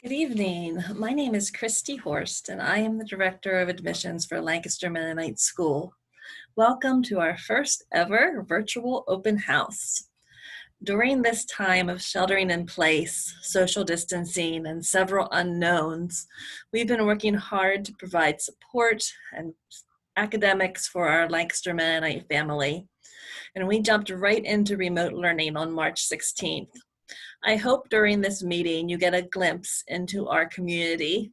Good evening. My name is Christy Horst, and I am the Director of Admissions for Lancaster Mennonite School. Welcome to our first ever virtual open house. During this time of sheltering in place, social distancing, and several unknowns, we've been working hard to provide support and academics for our Lancaster Mennonite family. And we jumped right into remote learning on March 16th. I hope during this meeting you get a glimpse into our community.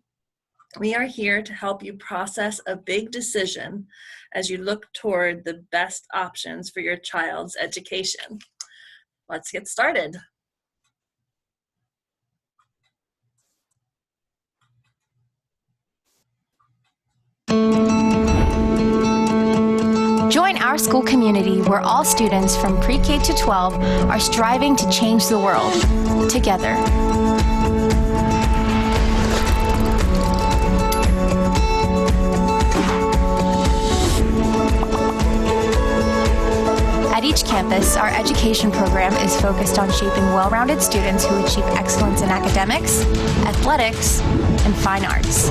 We are here to help you process a big decision as you look toward the best options for your child's education. Let's get started. Join our school community where all students from pre-K to 12 are striving to change the world together. At each campus, our education program is focused on shaping well-rounded students who achieve excellence in academics, athletics, and fine arts.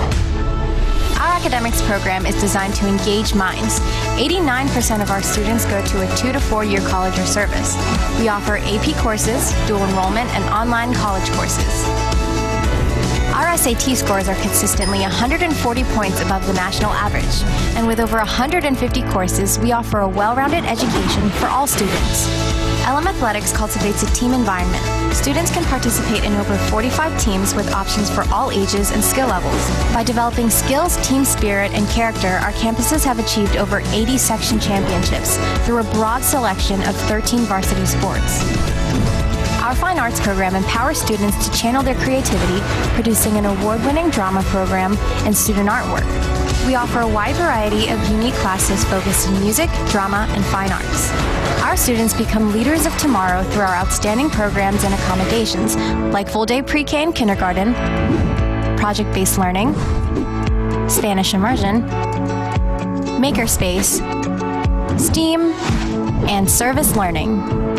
Our academics program is designed to engage minds. 89% of our students go to a 2 to 4 year college or service. We offer AP courses, dual enrollment, and online college courses. Our SAT scores are consistently 140 points above the national average, and with over 150 courses, we offer a well-rounded education for all students. LM Athletics cultivates a team environment. Students can participate in over 45 teams with options for all ages and skill levels. By developing skills, team spirit, and character, our campuses have achieved over 80 section championships through a broad selection of 13 varsity sports. Our fine arts program empowers students to channel their creativity, producing an award-winning drama program and student artwork. We offer a wide variety of unique classes focused in music, drama, and fine arts. Our students become leaders of tomorrow through our outstanding programs and accommodations, like full-day pre-K and kindergarten, project-based learning, Spanish immersion, makerspace, STEAM, and service learning.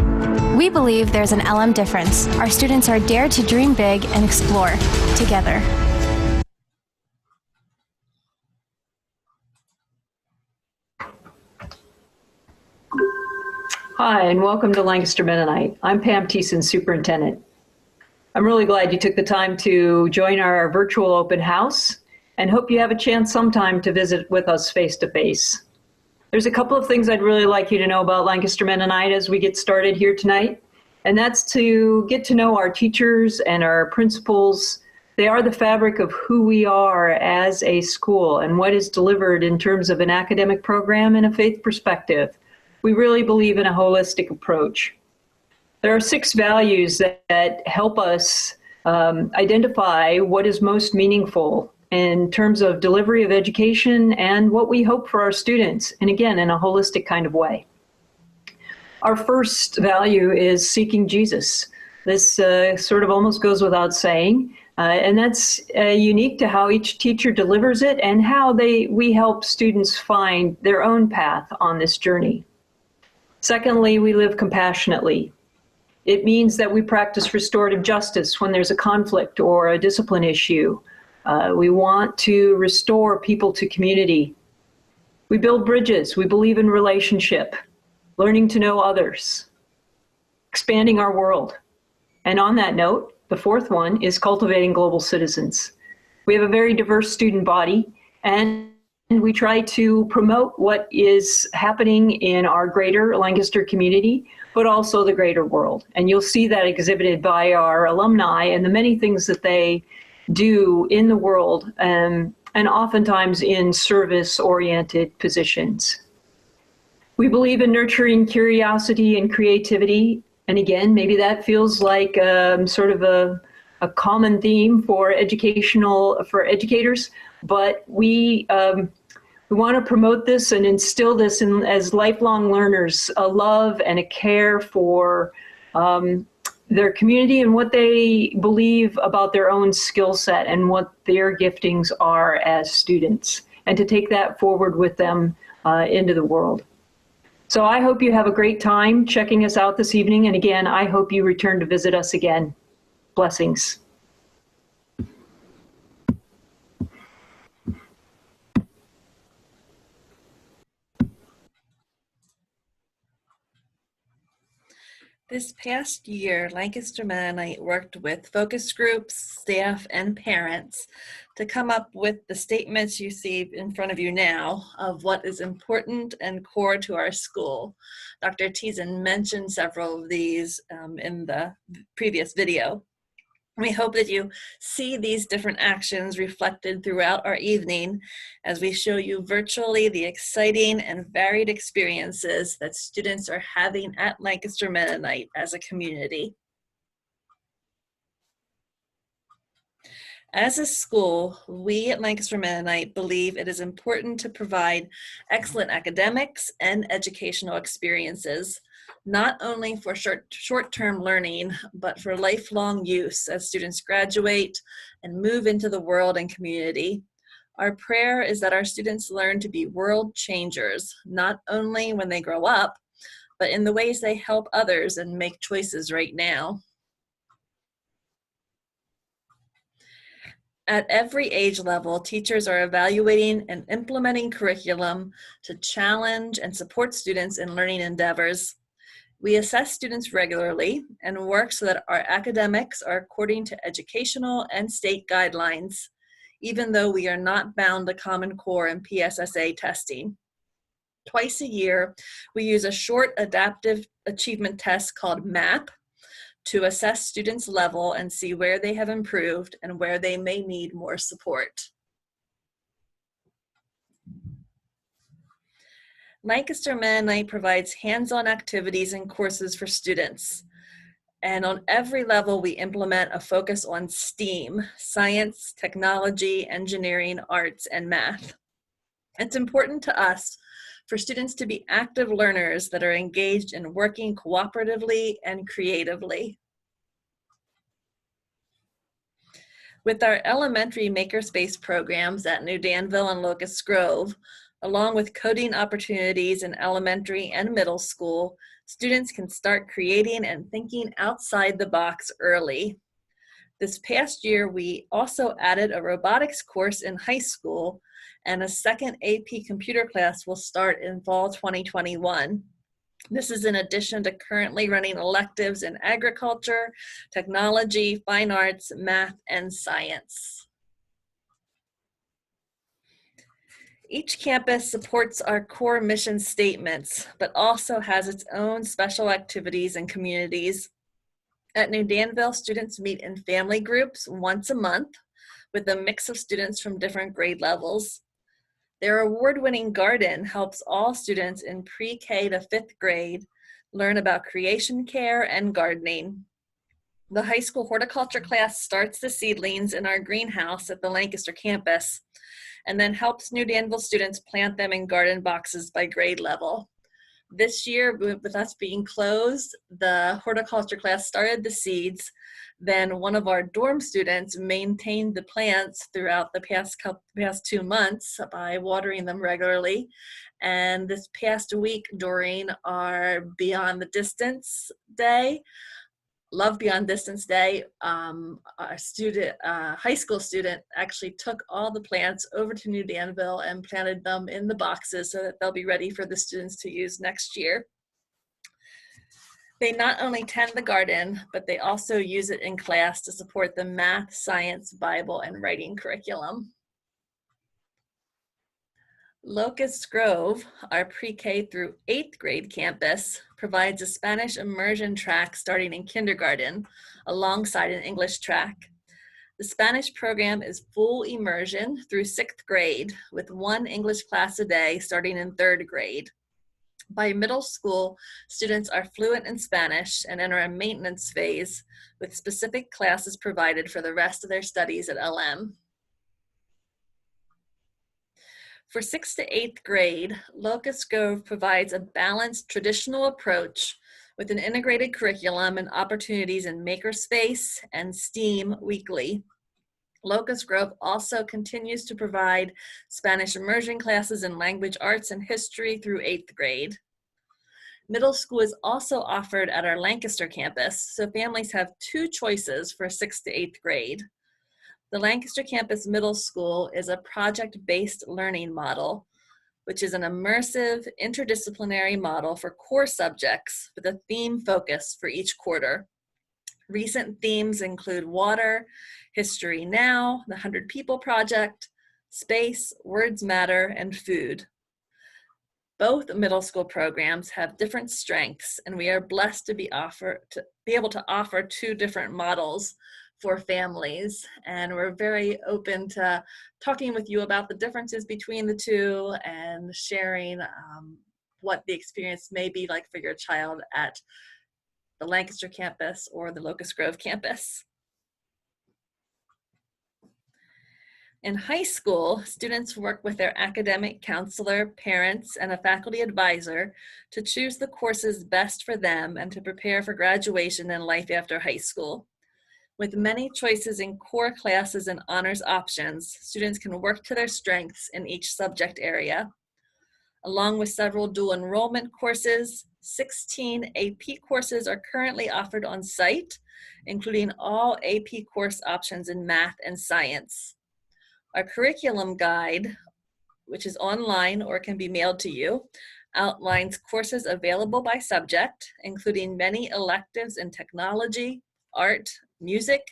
We believe there's an LM difference. Our students are dared to dream big and explore together. Hi, and welcome to Lancaster Mennonite. I'm Pam Thiessen, Superintendent. I'm really glad you took the time to join our virtual open house and hope you have a chance sometime to visit with us face-to-face. There's a couple of things I'd really like you to know about Lancaster Mennonite as we get started here tonight, and that's to get to know our teachers and our principals. They are the fabric of who we are as a school and what is delivered in terms of an academic program and a faith perspective. We really believe in a holistic approach. There are 6 values that help us identify what is most meaningful in terms of delivery of education and what we hope for our students, and again, in a holistic kind of way. Our first value is seeking Jesus. This sort of almost goes without saying, and that's unique to how each teacher delivers it and how we help students find their own path on this journey. Secondly, we live compassionately. It means that we practice restorative justice when there's a conflict or a discipline issue. We want to restore people to community. We build bridges. We believe in relationship, learning to know others, expanding our world. And on that note, the fourth one is cultivating global citizens. We have a very diverse student body, and we try to promote what is happening in our greater Lancaster community, but also the greater world. And you'll see that exhibited by our alumni and the many things that they do in the world, and oftentimes in service-oriented positions. We believe in nurturing curiosity and creativity. And again, maybe that feels like sort of a common theme for educators, but we want to promote this and instill this as lifelong learners, a love and a care for their community and what they believe about their own skill set and what their giftings are as students, and to take that forward with them into the world. So I hope you have a great time checking us out this evening. And again, I hope you return to visit us again. Blessings. This past year, Lancaster Mennonite worked with focus groups, staff, and parents to come up with the statements you see in front of you now of what is important and core to our school. Dr. Teason mentioned several of these in the previous video. We hope that you see these different actions reflected throughout our evening as we show you virtually the exciting and varied experiences that students are having at Lancaster Mennonite as a community. As a school, we at Lancaster Mennonite believe it is important to provide excellent academics and educational experiences, not only for short-term learning, but for lifelong use as students graduate and move into the world and community. Our prayer is that our students learn to be world changers, not only when they grow up, but in the ways they help others and make choices right now. At every age level, teachers are evaluating and implementing curriculum to challenge and support students in learning endeavors. We assess students regularly and work so that our academics are according to educational and state guidelines, even though we are not bound to Common Core and PSSA testing. Twice a year, we use a short adaptive achievement test called MAP to assess students' level and see where they have improved and where they may need more support. Lancaster Mennonite provides hands-on activities and courses for students. And on every level, we implement a focus on STEAM, science, technology, engineering, arts, and math. It's important to us for students to be active learners that are engaged in working cooperatively and creatively. With our elementary makerspace programs at New Danville and Locust Grove, along with coding opportunities in elementary and middle school, students can start creating and thinking outside the box early. This past year, we also added a robotics course in high school, and a second AP computer class will start in fall 2021. This is in addition to currently running electives in agriculture, technology, fine arts, math, and science. Each campus supports our core mission statements, but also has its own special activities and communities. At New Danville, students meet in family groups once a month with a mix of students from different grade levels. Their award-winning garden helps all students in pre-K to 5th grade learn about creation care and gardening. The high school horticulture class starts the seedlings in our greenhouse at the Lancaster campus and then helps New Danville students plant them in garden boxes by grade level. This year, with us being closed, the horticulture class started the seeds. Then one of our dorm students maintained the plants throughout the past 2 months by watering them regularly. And this past week during our Beyond the Distance Day, Love Beyond Distance Day, a student, high school student actually took all the plants over to New Danville and planted them in the boxes so that they'll be ready for the students to use next year. They not only tend the garden, but they also use it in class to support the math, science, Bible, and writing curriculum. Locust Grove, our pre-K through 8th grade campus, provides a Spanish immersion track starting in kindergarten alongside an English track. The Spanish program is full immersion through 6th grade with 1 English class a day starting in 3rd grade. By middle school, students are fluent in Spanish and enter a maintenance phase with specific classes provided for the rest of their studies at LM. For 6th to 8th grade, Locust Grove provides a balanced traditional approach with an integrated curriculum and opportunities in makerspace and STEAM weekly. Locust Grove also continues to provide Spanish immersion classes in language arts and history through 8th grade. Middle school is also offered at our Lancaster campus, so families have 2 choices for 6th to 8th grade. The Lancaster Campus Middle School is a project-based learning model. which is an immersive, interdisciplinary model for core subjects with a theme focus for each quarter. Recent themes include water, history now, the 100 People Project, space, words matter, and food. Both middle school programs have different strengths, and we are blessed to be able to offer two different models for families. And we're very open to talking with you about the differences between the two and sharing what the experience may be like for your child at the Lancaster campus or the Locust Grove campus. In high school, students work with their academic counselor, parents, and a faculty advisor to choose the courses best for them and to prepare for graduation and life after high school. With many choices in core classes and honors options, students can work to their strengths in each subject area. Along with several dual enrollment courses, 16 AP courses are currently offered on site, including all AP course options in math and science. Our curriculum guide, which is online or can be mailed to you, outlines courses available by subject, including many electives in technology, art, music,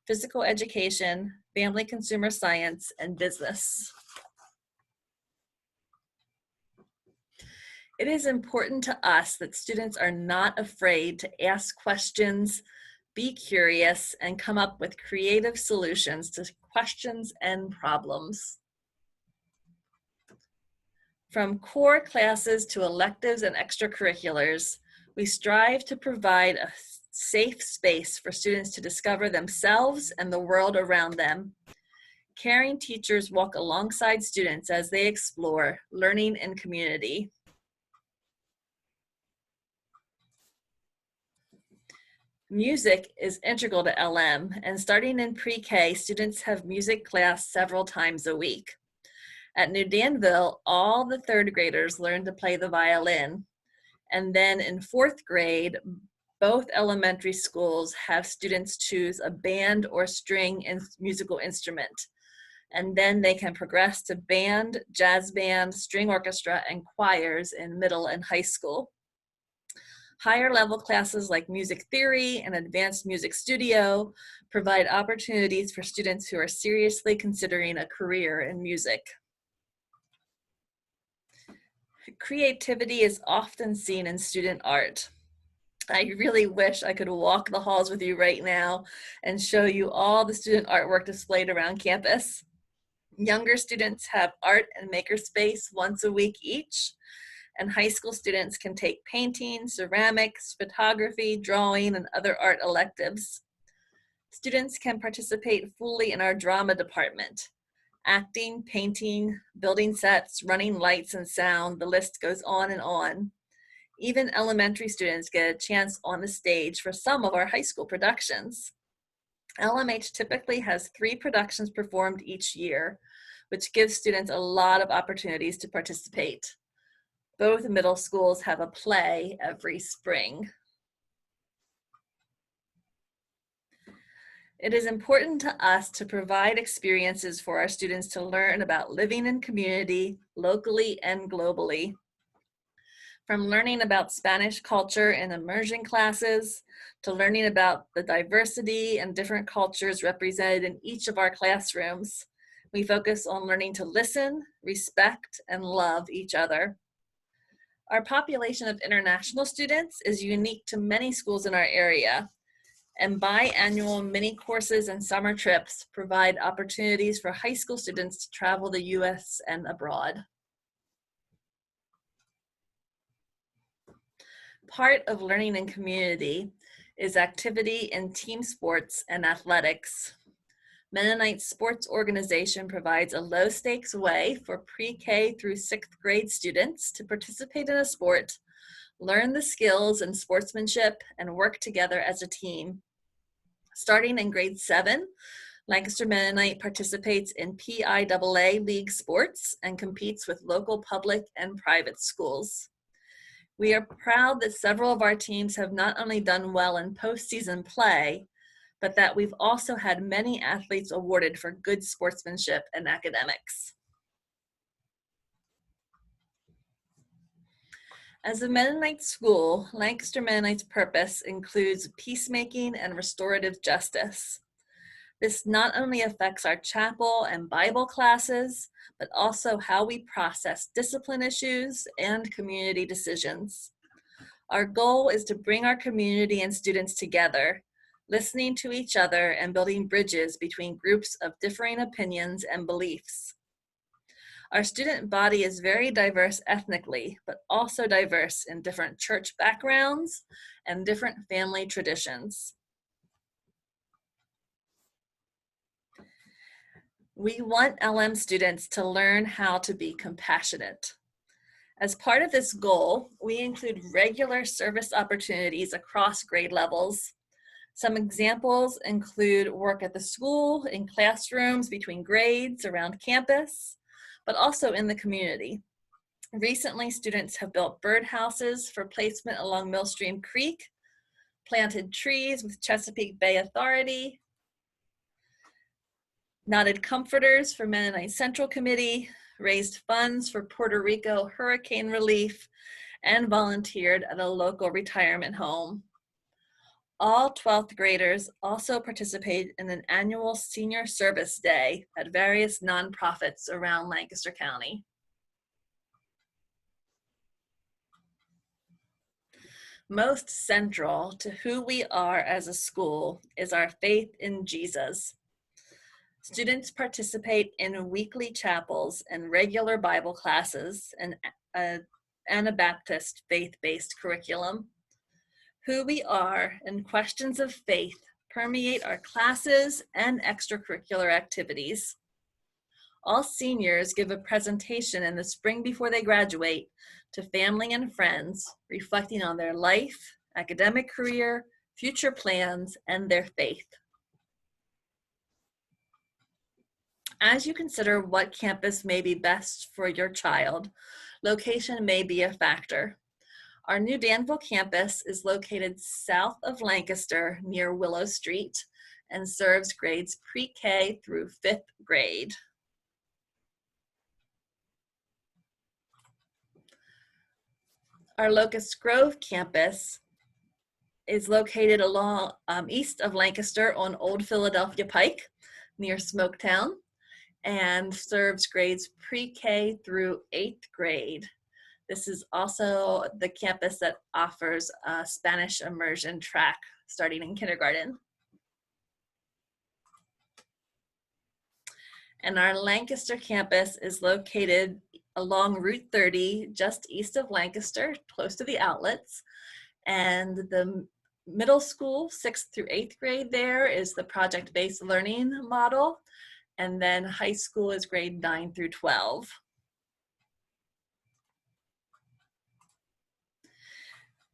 physical education, family consumer science, and business. It is important to us that students are not afraid to ask questions, be curious, and come up with creative solutions to questions and problems. From core classes to electives and extracurriculars, we strive to provide a safe space for students to discover themselves and the world around them. Caring teachers walk alongside students as they explore learning and community. Music is integral to LM, and starting in pre-K, students have music class several times a week. At New Danville, all the third graders learn to play the violin. And then in fourth grade, both elementary schools have students choose a band or string and musical instrument. And then they can progress to band, jazz band, string orchestra, and choirs in middle and high school. Higher level classes like music theory and advanced music studio provide opportunities for students who are seriously considering a career in music. Creativity is often seen in student art. I really wish I could walk the halls with you right now and show you all the student artwork displayed around campus. Younger students have art and makerspace once a week each, and high school students can take painting, ceramics, photography, drawing, and other art electives. Students can participate fully in our drama department. Acting, painting, building sets, running lights and sound, the list goes on and on. Even elementary students get a chance on the stage for some of our high school productions. LMH typically has 3 productions performed each year, which gives students a lot of opportunities to participate. Both middle schools have a play every spring. It is important to us to provide experiences for our students to learn about living in community, locally and globally. From learning about Spanish culture in immersion classes, to learning about the diversity and different cultures represented in each of our classrooms, we focus on learning to listen, respect, and love each other. Our population of international students is unique to many schools in our area, and biannual mini courses and summer trips provide opportunities for high school students to travel the US and abroad. Part of learning in community is activity in team sports and athletics. Mennonite Sports Organization provides a low-stakes way for pre-K through 6th grade students to participate in a sport, learn the skills and sportsmanship, and work together as a team. Starting in grade 7, Lancaster Mennonite participates in PIAA League sports and competes with local public and private schools. We are proud that several of our teams have not only done well in postseason play, but that we've also had many athletes awarded for good sportsmanship and academics. As a Mennonite school, Lancaster Mennonite's purpose includes peacemaking and restorative justice. This not only affects our chapel and Bible classes, but also how we process discipline issues and community decisions. Our goal is to bring our community and students together, listening to each other and building bridges between groups of differing opinions and beliefs. Our student body is very diverse ethnically, but also diverse in different church backgrounds and different family traditions. We want LM students to learn how to be compassionate. As part of this goal, we include regular service opportunities across grade levels. Some examples include work at the school, in classrooms, between grades, around campus, but also in the community. Recently, students have built birdhouses for placement along Millstream Creek, planted trees with Chesapeake Bay Authority, knotted comforters for Mennonite Central Committee, raised funds for Puerto Rico hurricane relief, and volunteered at a local retirement home. All 12th graders also participate in an annual senior service day at various nonprofits around Lancaster County. Most central to who we are as a school is our faith in Jesus. Students participate in weekly chapels and regular Bible classes and Anabaptist faith-based curriculum. Who we are and questions of faith permeate our classes and extracurricular activities. All seniors give a presentation in the spring before they graduate to family and friends, reflecting on their life, academic career, future plans, and their faith. As you consider what campus may be best for your child, location may be a factor. Our new Danville campus is located south of Lancaster near Willow Street and serves grades pre-K through 5th grade. Our Locust Grove campus is located along east of Lancaster on Old Philadelphia Pike near Smoketown and serves grades pre-K through 8th grade. This is also the campus that offers a Spanish immersion track starting in kindergarten. And our Lancaster campus is located along Route 30, just east of Lancaster, close to the outlets. And the middle school, 6th through 8th grade there is the project-based learning model. And then high school is grade 9 through 12.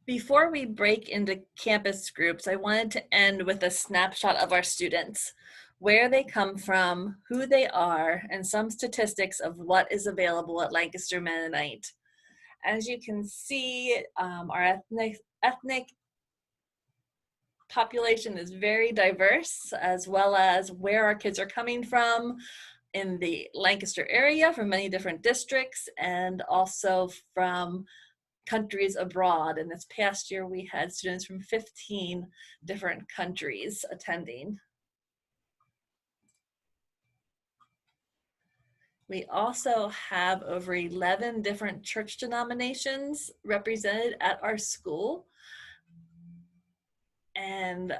Before we break into campus groups, I wanted to end with a snapshot of our students, where they come from, who they are, and some statistics of what is available at Lancaster Mennonite. As you can see, our ethnic population is very diverse, as well as where our kids are coming from in the Lancaster area from many different districts, and also from countries abroad. And this past year, we had students from 15 different countries attending. We also have over 11 different church denominations represented at our school. And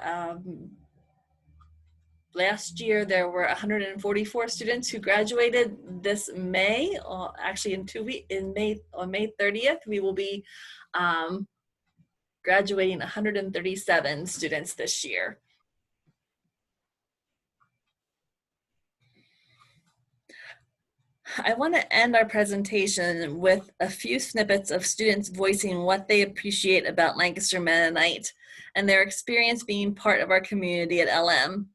last year, there were 144 students who graduated this May. Actually, in 2 weeks, on May 30th, we will be graduating 137 students this year. I want to end our presentation with a few snippets of students voicing what they appreciate about Lancaster Mennonite and their experience being part of our community at LM.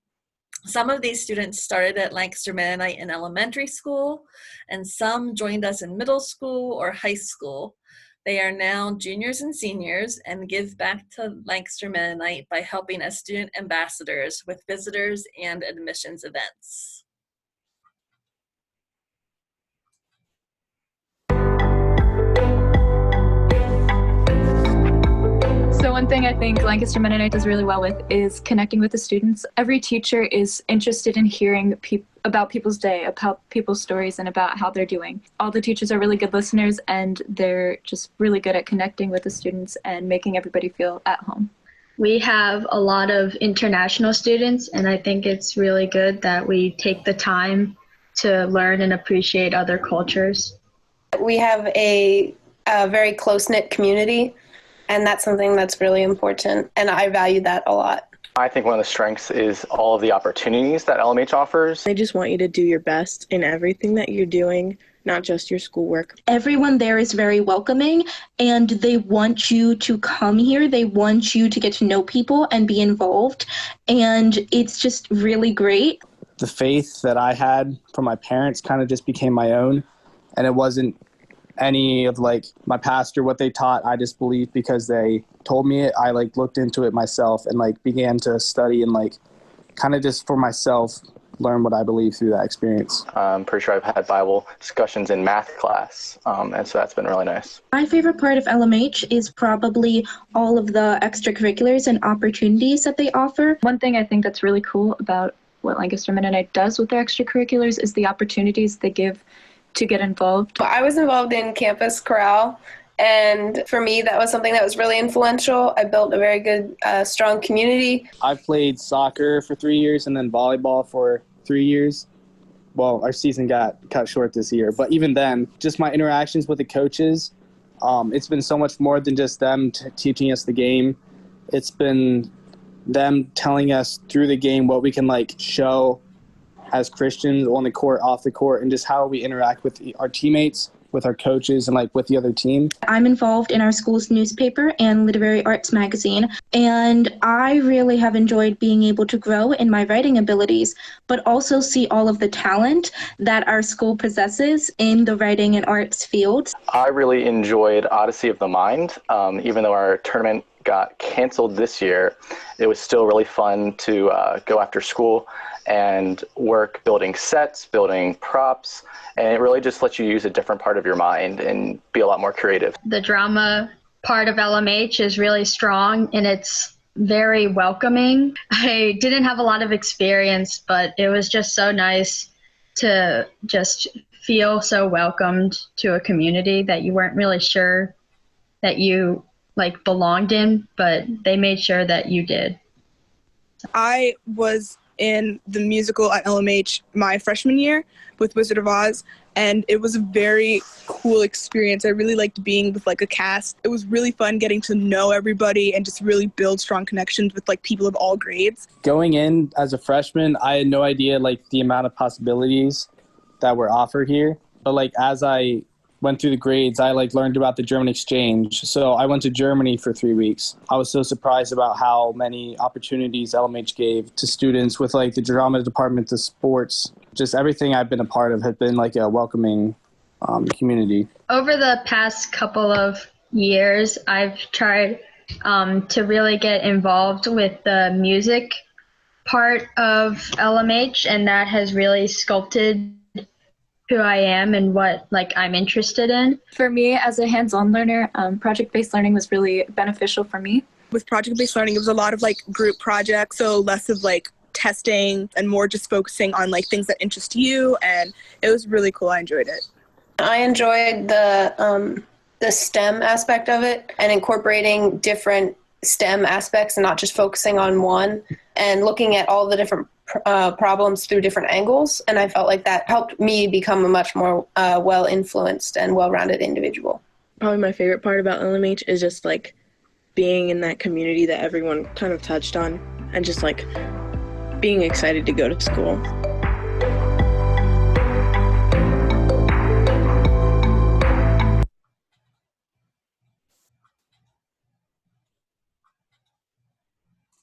Some of these students started at Lancaster Mennonite in elementary school, and some joined us in middle school or high school. They are now juniors and seniors and give back to Lancaster Mennonite by helping as student ambassadors with visitors and admissions events. So one thing I think Lancaster Mennonite does really well with is connecting with the students. Every teacher is interested in hearing about people's day, about people's stories, and about how they're doing. All the teachers are really good listeners, and they're just really good at connecting with the students and making everybody feel at home. We have a lot of international students, and I think it's really good that we take the time to learn and appreciate other cultures. We have a very close-knit community, and that's something that's really important, and I value that a lot. I think one of the strengths is all of the opportunities that LMH offers. They just want you to do your best in everything that you're doing, not just your schoolwork. Everyone there is very welcoming, and they want you to come here. They want you to get to know people and be involved, and it's just really great. The faith that I had from my parents kind of just became my own, and it wasn't any of like my pastor, what they taught. I just believed because they told me it. I like looked into it myself and like began to study and like kind of just for myself learn what I believe through that experience. I'm pretty sure I've had Bible discussions in math class, and so that's been really nice. My favorite part of LMH is probably all of the extracurriculars and opportunities that they offer. One thing I think that's really cool about what Lancaster Mennonite does with their extracurriculars is the opportunities they give to get involved. I was involved in campus chorale, and for me that was something that was really influential. I built a very good, strong community. I played soccer for 3 years and then volleyball for 3 years. Well, our season got cut short this year, but even then, just my interactions with the coaches, it's been so much more than just them teaching us the game. It's been them telling us through the game what we can like show as Christians on the court, off the court, and just how we interact with our teammates, with our coaches, and like with the other team. I'm involved in our school's newspaper and literary arts magazine, and I really have enjoyed being able to grow in my writing abilities, but also see all of the talent that our school possesses in the writing and arts fields. I really enjoyed Odyssey of the Mind. Even though our tournament got canceled this year, it was still really fun to go after school and work building sets, building props, and it really just lets you use a different part of your mind and be a lot more creative. The drama part of LMH is really strong, and it's very welcoming. I didn't have a lot of experience, but it was just so nice to just feel so welcomed to a community that you weren't really sure that you like belonged in, but they made sure that you did. I was in the musical at LMH my freshman year with Wizard of Oz, and it was a very cool experience. I really liked being with like a cast. It was really fun getting to know everybody and just really build strong connections with like people of all grades. Going in as a freshman, I had no idea like the amount of possibilities that were offered here. But like as I went through the grades, I like learned about the German exchange. So I went to Germany for 3 weeks. I was so surprised about how many opportunities LMH gave to students with like the drama department, the sports, just everything I've been a part of has been like a welcoming community. Over the past couple of years, I've tried to really get involved with the music part of LMH, and that has really sculpted who I am and what like I'm interested in. For me, as a hands-on learner, project-based learning was really beneficial for me. With project-based learning, it was a lot of like group projects, so less of like testing and more just focusing on like things that interest you, and it was really cool. I enjoyed it. I enjoyed the STEM aspect of it and incorporating different STEM aspects and not just focusing on one and looking at all the different problems through different angles. And I felt like that helped me become a much more well-influenced and well-rounded individual. Probably my favorite part about LMH is just like being in that community that everyone kind of touched on and just like being excited to go to school.